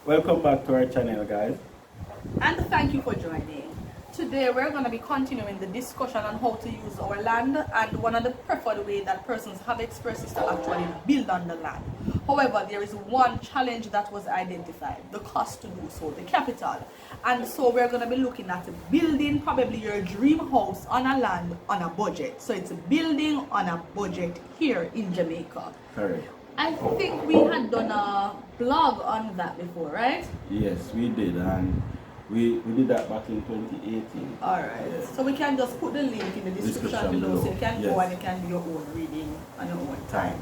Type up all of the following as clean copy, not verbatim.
Welcome back to our channel, guys. And thank you for joining. Today we're going to be continuing the discussion on how to use our land, and one of the preferred ways that persons have expressed is to actually build on the land. However, there is one challenge that was identified: the cost to do so, the capital. And so we're going to be looking at building probably your dream house on a land on a budget. So it's building on a budget here in Jamaica. Correct. I think we had done a blog on that before, right? Yes, we did, and we did that back in 2018. Alright, yeah. So we can just put the link in the description below, so you can go and you can do your own reading on your own time.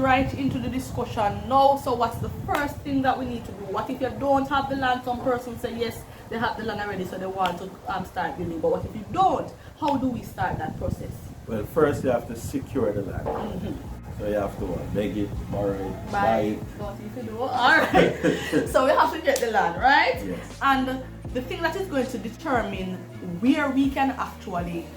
Right into the discussion now. So what's the first thing that we need to do? What if you don't have the land? Some persons say yes, they have the land already, so they want to start building. But what if you don't? How do we start that process? Well, first you have to secure the land. So you have to beg it, borrow it, buy it. What if you do? Alright. So we have to get the land, right? Yes. And the thing that is going to determine where we can actually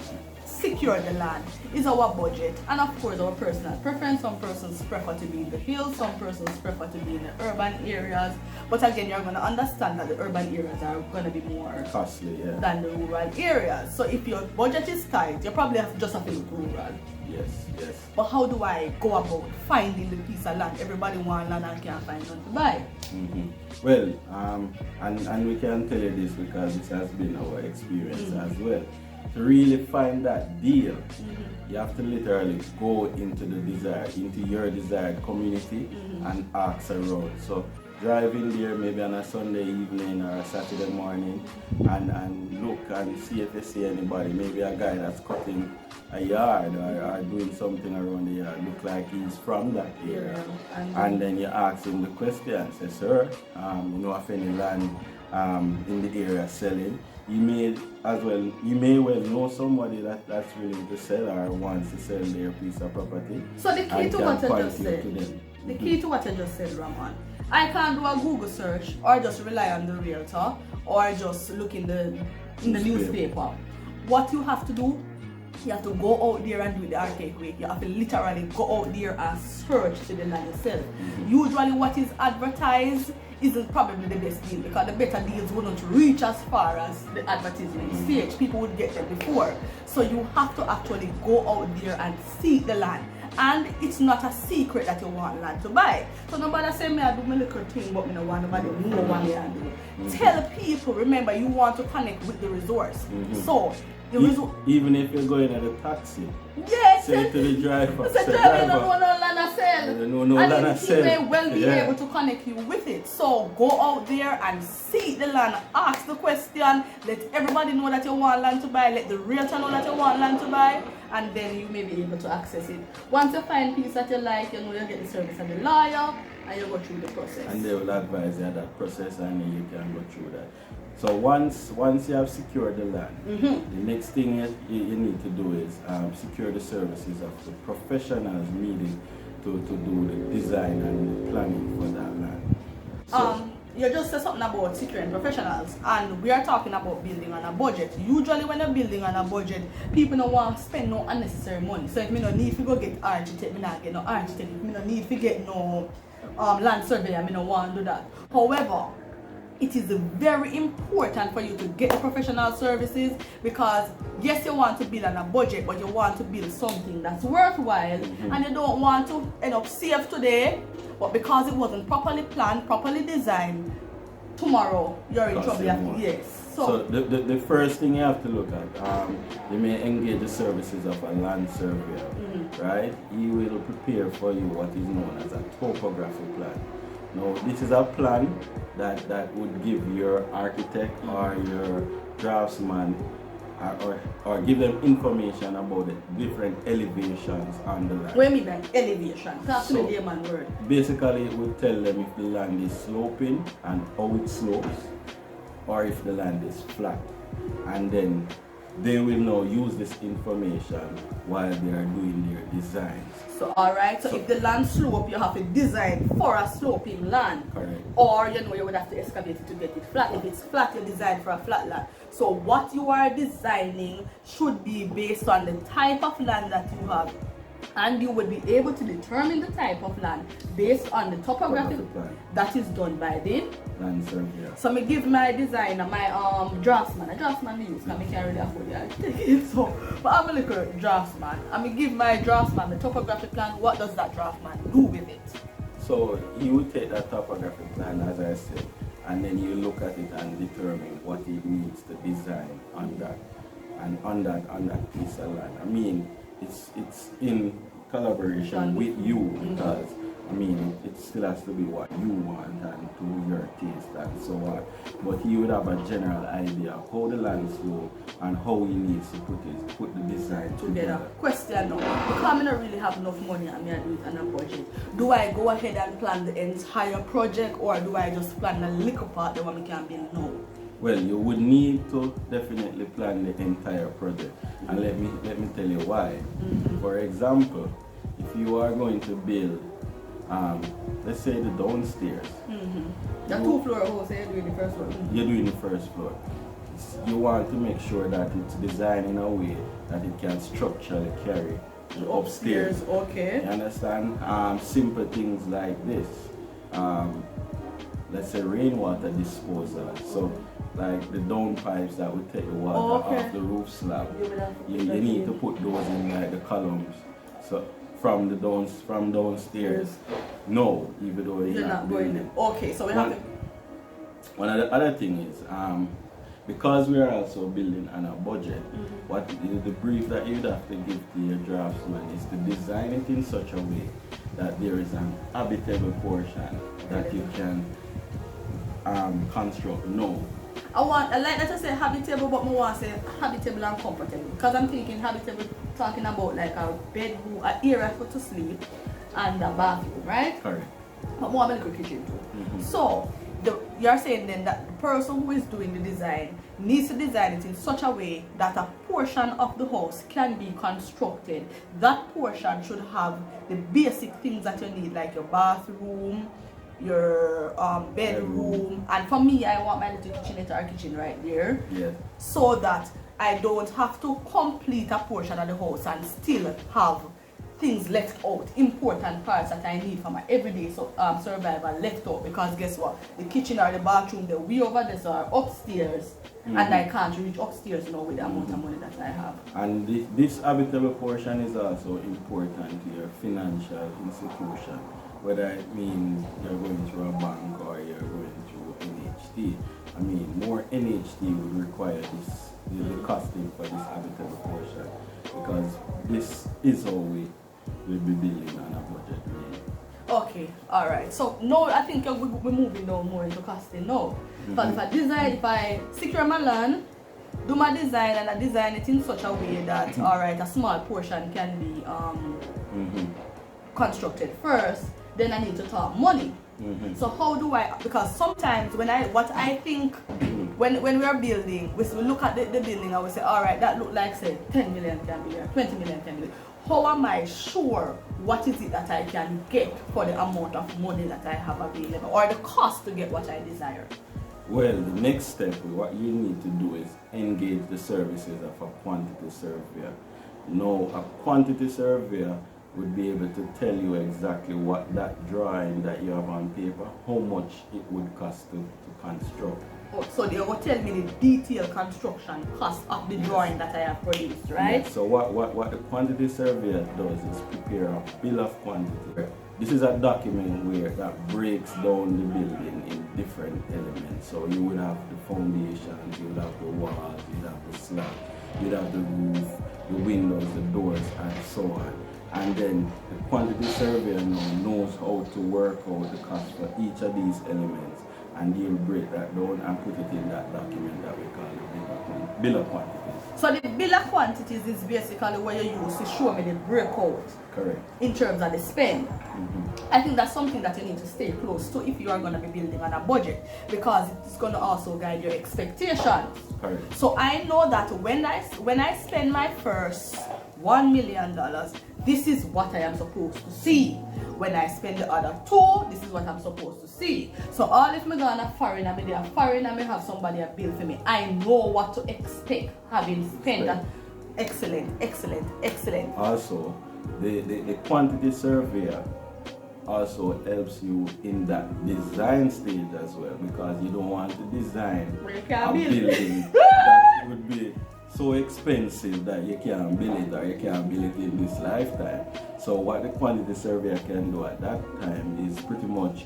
secure the land is our budget, and of course our personal preference. Some persons prefer to be in the hills, some persons prefer to be in the urban areas, but again, you're going to understand that the urban areas are going to be more costly, yeah, than the rural areas. So if your budget is tight, you probably have just have to look rural. Yes, yes. But how do I go about finding the piece of land? Everybody wants land and can't find none to buy. Well, and we can tell you this because this has been our experience as well. To really find that deal, you have to literally go into your desired community and ask around. So drive in there maybe on a Sunday evening or a Saturday morning and look and see if you see anybody, maybe a guy that's cutting a yard or doing something around the yard, look like he's from that area. And then you ask him the question, say, sir, you know of any land in the area selling? You may well know somebody that's willing to sell or wants to sell their piece of property. So the key to what I just said, key to what I just said, Ramon, I can't do a Google search or just rely on the realtor or just look in the newspaper. What you have to do, you have to go out there and do it the archaic way. You have to literally go out there and search to the land yourself. Usually what is advertised isn't probably the best deal, because the better deals wouldn't reach as far as the advertisement stage. People would get them before. So you have to actually go out there and see the land. And it's not a secret that you want land to buy. So nobody say me I do my little thing but me no want nobody know what me I do. Tell people, remember, you want to connect with the resource. So even if you're going at a taxi, yes, say to the driver, say driver, you don't know no land I sell. And he may well be able to connect you with it. So go out there and see the land, ask the question, let everybody know that you want land to buy, let the realtor know that you want land to buy, and then you may be able to access it. Once you find piece that you like, you know you get the service of the lawyer, and you go through the process. And they will advise you that process, and then you can go through that. So once you have secured the land, the next thing you need to do is secure the services of the professionals needed to do the design and the planning for that land. So, you just said something about securing professionals, and we are talking about building on a budget. Usually when you're building on a budget, people don't want to spend no unnecessary money. So if me no need to go get architect, me not get no architect. If me no need to get no land surveyor, me no want to do that. However, it is very important for you to get the professional services, because yes, you want to build on a budget, but you want to build something that's worthwhile, and you don't want to end up safe today, but because it wasn't properly planned, properly designed, tomorrow you're in trouble. Yes. So the first thing you have to look at, you may engage the services of a land surveyor, right? He will prepare for you what is known as a topography plan. Now, this is a plan that would give your architect or your draftsman or give them information about the different elevations on the land. What do you mean by elevation? Talk to me layman word. Basically, it will tell them if the land is sloping and how it slopes, or if the land is flat. And then they will now use this information while they are doing their designs. So alright, so if the land slope, you have to design for a sloping land. Correct. Or you would have to excavate it to get it flat. If it's flat, you design for a flat land. So what you are designing should be based on the type of land that you have. And you would be able to determine the type of land based on the topographic that is done by the land surveyor. So I give my designer, my draftsman. A draftsman we use because I can't really afford it. So, but I'm a little draftsman. I give my draftsman the topographic plan. What does that draftsman do with it? So he will take that topographic plan, as I said, and then you look at it and determine what he needs to design on that, and on that piece of land. I mean, it's in collaboration with you, because I mean, it still has to be what you want and to your taste and so on. But he would have a general idea of how the land slope and how he needs to put the design together. Question now, because I don't really have enough money and I do it on a budget. Do I go ahead and plan the entire project, or do I just plan a little part that one can build now? Well, you would need to definitely plan the entire project, and let me tell you why. For example, if you are going to build, let's say the downstairs. The 2-floor house, you're doing the first floor. You're doing the first floor. You want to make sure that it's designed in a way that it can structurally carry the upstairs. Okay. You understand? Simple things like this. Let's say rainwater disposal. So, like the downpipes that would take the water off the roof slab. You need to put those in like the columns. So from downstairs. No, even though you're not going in. Okay, so we have to. One of the other thing is, because we are also building on a budget, what the brief that you'd have to give to your draftsman is to design it in such a way that there is an habitable portion that you can construct. No. I like that you say habitable, but I want to say habitable and comfortable. Because I'm thinking habitable, talking about like a bedroom, an area for to sleep, and a bathroom, right? Correct. But more of a kitchen too. So, you're saying then that the person who is doing the design needs to design it in such a way that a portion of the house can be constructed. That portion should have the basic things that you need, like your bathroom, your bedroom, and for me, I want my little kitchenette or kitchen right there. Yes. So that I don't have to complete a portion of the house and still have things left out, important parts that I need for my everyday survival left out, because guess what? The kitchen or the bathroom, the way over there are upstairs, and I can't reach upstairs now with the amount of money that I have. And this habitable portion is also important to your financial institution, whether it means you're going through a bank or you're going through NHT. I mean, more NHT would require the costing for this habitable portion, because this is how we will be building on a budget. Okay, alright. So now I think we're moving down more into costing now. But if I secure my land, do my design, and I design it in such a way that alright, a small portion can be constructed first, then I need to talk money. So how do I, because sometimes when I think when we are building, we look at the building and we say, alright, that look like say 10 million can be there, 20 million can be there. How am I sure what is it that I can get for the amount of money that I have available, or the cost to get what I desire? Well, the next step, what you need to do is engage the services of a quantity surveyor. Now, a quantity surveyor would be able to tell you exactly what that drawing that you have on paper, how much it would cost to construct. Oh, so they will tell me the detailed construction cost of the drawing that I have produced, right? Yes. So what the quantity surveyor does is prepare a bill of quantity. This is a document where that breaks down the building in different elements. So you would have the foundations, you would have the walls, you would have the slab, you would have the roof, the windows, the doors, and so on. And then the quantity surveyor now knows how to work out the cost for each of these elements and he'll break that down and put it in that document that we call the bill of quantities. So the bill of quantities is basically what you use to show me the breakout. Correct. In terms of the spend. I think that's something that you need to stay close to if you are going to be building on a budget, because it's going to also guide your expectations. Correct. So I know that when I spend my first $1 million, this is what I am supposed to see. When I spend the other 2, this is what I'm supposed to see. So all if me gonna foreign and me there foreign and me have somebody a bill for me, I know what to expect having spent that. Excellent. Also, the quantity surveyor also helps you in that design stage as well, because you don't want to design a building that would be so expensive that you can't build it, or you can't build it in this lifetime. So what the quantity surveyor can do at that time is pretty much,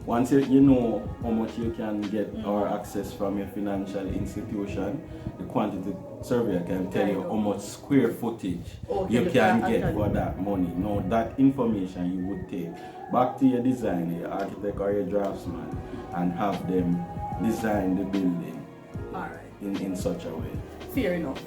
once you know how much you can get or access from your financial institution, the quantity surveyor can tell you how much square footage you can get for that money. Now that information you would take back to your designer, your architect or your draftsman, and have them design the building in such a way. Fair enough.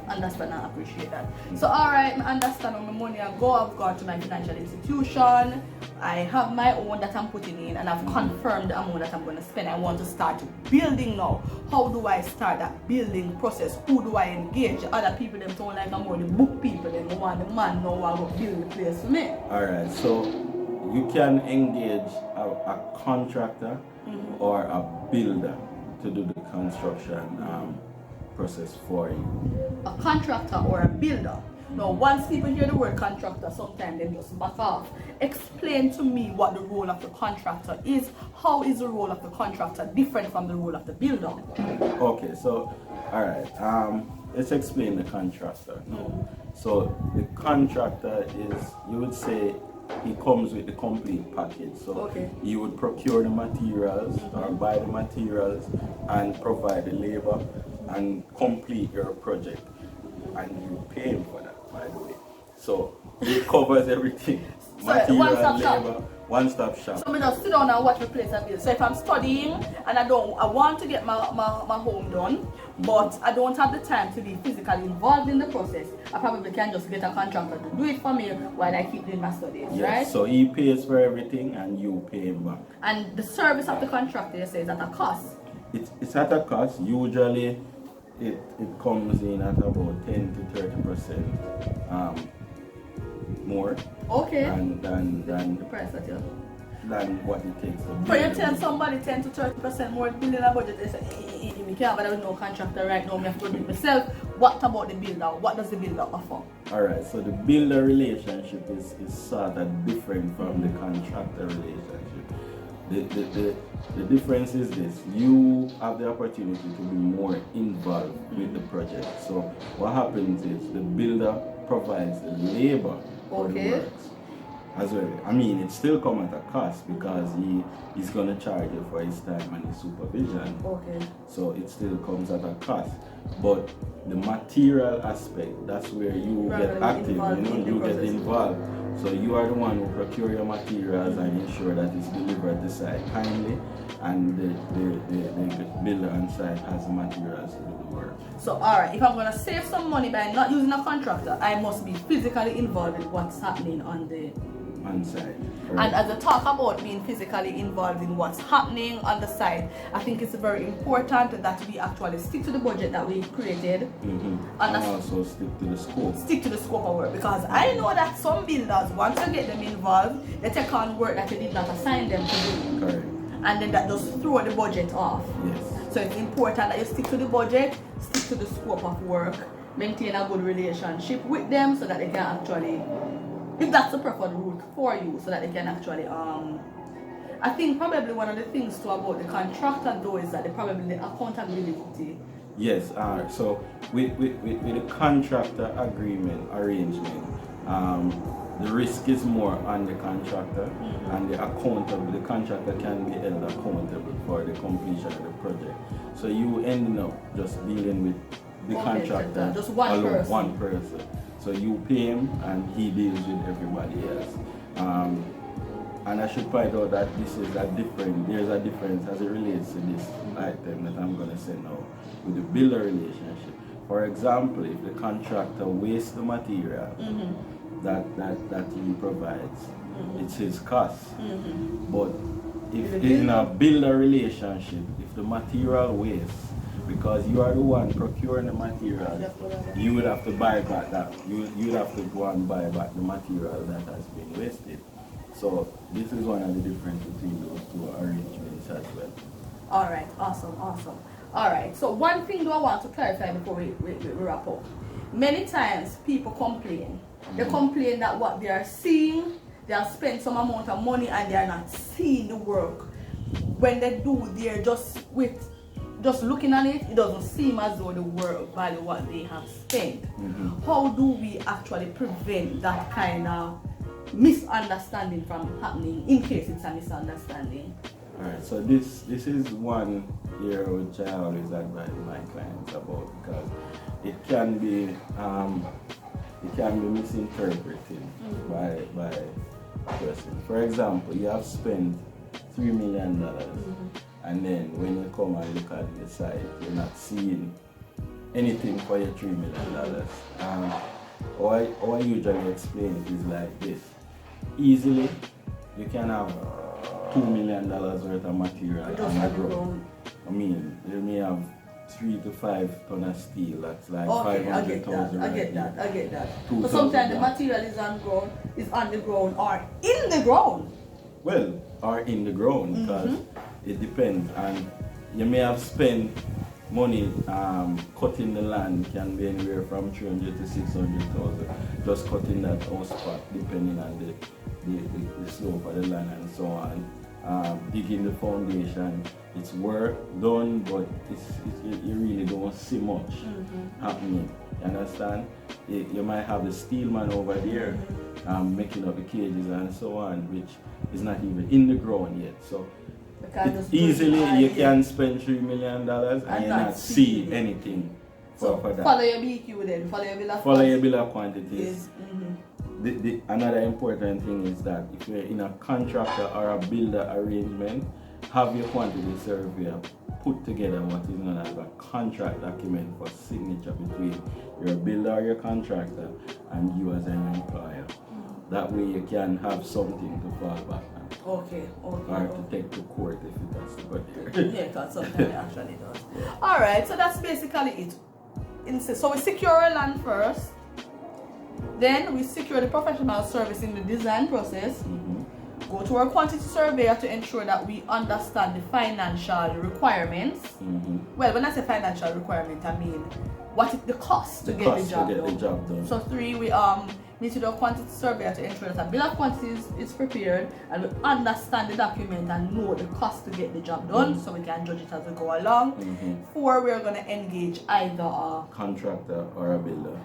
Understand and appreciate that. So alright, I understand how my money I go. I've gone to my financial institution. I have my own that I'm putting in, and I've confirmed the amount that I'm going to spend. I want to start building now. How do I start that building process? Who do I engage? Other people them don't like I'm more the book people, them want the man now I go build the place for me. Alright, so you can engage a contractor or a builder to do the construction process for you. A contractor or a builder. Now, once people hear the word contractor, sometimes they just back off. Explain to me what the role of the contractor is. How is the role of the contractor different from the role of the builder? Okay, so, alright, let's explain the contractor. So, the contractor is, you would say, he comes with the complete package. So you would procure the materials or buy the materials and provide the labor and complete your project, and you pay him for that, by the way. So it covers everything. Material, labor, one-stop shop. So I just sit down and watch the place I build. So if I'm studying and I want to get my home done, but I don't have the time to be physically involved in the process, I probably can just get a contractor to do it for me while I keep doing my studies, right? So he pays for everything and you pay him back. And the service of the contractor, you say, is at a cost? It's at a cost. Usually it comes in at about 10 to 30% more. Okay. Than the price that you than what it takes to build. For you tell somebody 10 to 30% more building a budget, they say, we can't, but there is no contractor right now, I have to do it myself. What about the builder? What does the builder offer? Alright, so the builder relationship is sort of different from the contractor relationship. The difference is this: you have the opportunity to be more involved with the project. So what happens is the builder provides the labor for the works as well. I mean, it still comes at a cost because he's going to charge you for his time and his supervision. So it still comes at a cost. But the material aspect, that's where you get active, you get involved. So you are the one who procure your materials and ensure that it's delivered to site timely, and the builder on site has the materials to do the work. So alright, if I'm going to save some money by not using a contractor, I must be physically involved in what's happening on the site. And as I talk about being physically involved in what's happening on the site, I think it's very important that we actually stick to the budget that we created. And also stick to the scope. Stick to the scope of work, because I know that some builders, once you get them involved, they take on work that you did not assign them to do. Correct. And then that just throw the budget off. Yes. So it's important that you stick to the budget, stick to the scope of work, maintain a good relationship with them so that they can actually, if that's the preferred route for you, so that they can actually, I think probably one of the things too about the contractor though is that the accountability. Yes, so with the contractor arrangement, the risk is more on the contractor, and the contractor can be held accountable for the completion of the project. So you end up just dealing with the contractor, just one person. So you pay him and he deals with everybody else. And I should point out that there's a difference as it relates to this item that I'm going to say now with the builder relationship. For example, if the contractor wastes the material that he provides, it's his cost. But if in a builder relationship, if the material wastes, because you are the one procuring the material, you would have to buy back that. You would have to go and buy back the material that has been wasted. So this is one of the differences between those two arrangements as well. All right, awesome. All right, so one thing do I want to clarify before we wrap up. Many times people complain. They complain that what they are seeing, they have spent some amount of money and they are not seeing the work. When they do, they're just looking at it, it doesn't seem as though the work value what they have spent. How do we actually prevent that kind of misunderstanding from happening in case it's a misunderstanding? Alright, so this is one area which I always advise my clients about, because it can be misinterpreted by a person. For example, you have spent $3 million and then when you come and look at the site, you're not seeing anything for your $3 million. How I usually explain it is like this. Easily, you can have $2 million worth of material on the ground. I mean, you may have 3 to 5 tons of steel. That's like 500,000. I get that. But sometimes the material is on the ground or in the ground. Well, or in the ground, because it depends. And you may have spent money cutting the land. Can be anywhere from 300 to 600,000. Just cutting that house part, depending on the slope of the land and so on. Digging the foundation, it's work done, but you really don't see much happening. You understand? You might have the steel man over there making up the cages and so on, which is not even in the ground yet. So easily you can spend $3 million and you not see anything for that. Follow your BQ then. Follow your bill of quantities. Another important thing is that if you're in a contractor or a builder arrangement, have your quantity surveyor put together what is known as a contract document for signature between your builder or your contractor and you as an employer. That way you can have something to fall back on. Okay. Or to take to court if it has to go there. Yeah, because sometimes it actually does. Alright, so that's basically it. So we secure our land first. Then we secure the professional service in the design process. Go to our quantity surveyor to ensure that we understand the financial requirements. Well, when I say financial requirement, I mean what is the cost to get the job done. So 3, we need to do a quantity surveyor to ensure that a bill of quantities is prepared and we understand the document and know the cost to get the job done so we can judge it as we go along. 4, we are going to engage either a contractor or a builder.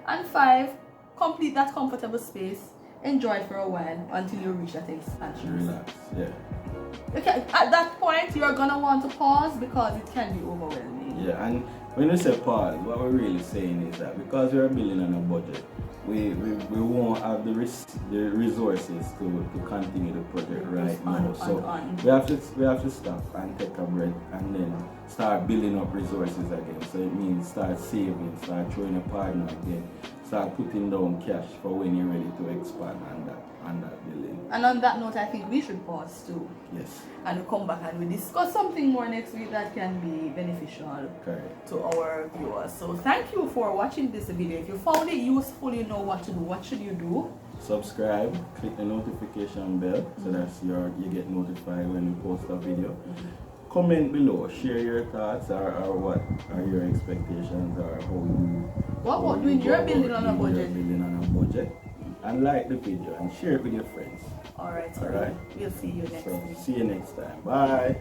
And 5, complete that comfortable space, enjoy it for a while until you reach that expansion. Relax, yeah. Okay, at that point you're going to want to pause because it can be overwhelming. Yeah, and when we say pause, what we're really saying is that because we're building on a budget, we won't have the resources to continue the project right now. So we have to stop and take a breath and then start building up resources again. So it means start saving, start throwing a partner again, start putting down cash for when you're ready to expand on that building. And on that note, I think we should pause too. Yes. And we'll come back and we discuss something more next week that can be beneficial to our viewers. So thank you for watching this video. If you found it useful, you know what to do. What should you do? Subscribe, click the notification bell so that you get notified when we post a video. Comment below, share your thoughts or what are your expectations or how you're building on a budget. And like the video and share it with your friends. Alright, we'll see you next week. See you next time. Bye.